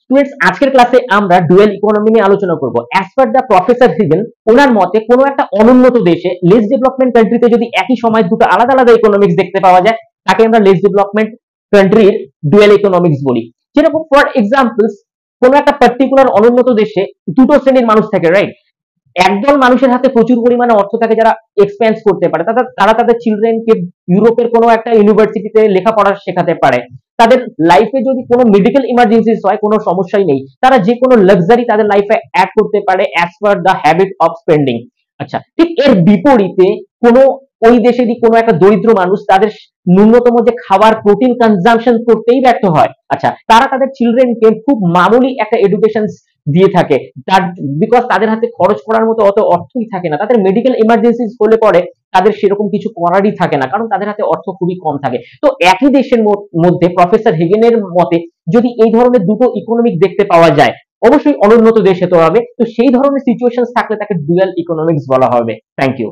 Students, আজকের ক্লাসে আমরা ডুয়াল ইকোনমি নিয়ে আলোচনা করব। অ্যাজ পার দ্য প্রফেসর হিগেন, ওনার মতে কোনো একটা অনুন্নত দেশে, লেস ডেভেলপমেন্ট কান্ট্রিতে যদি একই সময় দুটো আলাদা আলাদা ইকোনমিক্স দেখতে পাওয়া যায়, তাকে আমরা লেস ডেভেলপমেন্ট কান্ট্রির ডুয়াল ইকোনমিক্স বলি। যেরকম ফর এক্সাম্পলস, কোনো একটা পার্টিকুলার অনুন্নত দেশে দুটো শ্রেণীর মানুষ থাকে, রাইট? একদল মানুষের হাতে প্রচুর পরিমাণে অর্থ থাকে যারা এক্সপেন্স করতে পারে, তারা তাদের চিলড্রেনকে ইউরোপের কোনো একটা ইউনিভার্সিটিতে লেখাপড়া শেখাতে পারে। তাদের লাইফে যদি কোনো মেডিকেল ইমার্জেন্সিস হয়, কোনো সমস্যাই নেই, তারা যে কোনো লাক্সারি তাদের লাইফে অ্যাড করতে পারে as per the habit of spending. আচ্ছা, ঠিক এর বিপরীতে কোনো ওই দেশেরই কোনো একটা দরিদ্র মানুষ তাদের ন্যূনতম যে খাবার প্রোটিন কনজাম্পশন করতেই ব্যর্থ হয়। আচ্ছা, তারা তাদের চিলড্রেনকে খুব মামুলি একটা এডুকেশন দিয়ে থাকে, তার বিকজ তাদের হাতে খরচ করার মতো অত অর্থই থাকে না। তাদের মেডিকেল ইমার্জেন্সি হলে পরে তাদের সেরকম কিছু করারই থাকে না, কারণ তাদের হাতে অর্থ খুবই কম থাকে। তো একই দেশের মধ্যে প্রফেসর হেগেনের মতে যদি এই ধরনের দুটো ইকোনমিক দেখতে পাওয়া যায়, অবশ্যই অনুন্নত দেশ হতে হবে, তো সেই ধরনের সিচুয়েশন থাকলে তাকে ডুয়াল ইকোনমিক্স বলা হবে। Thank you.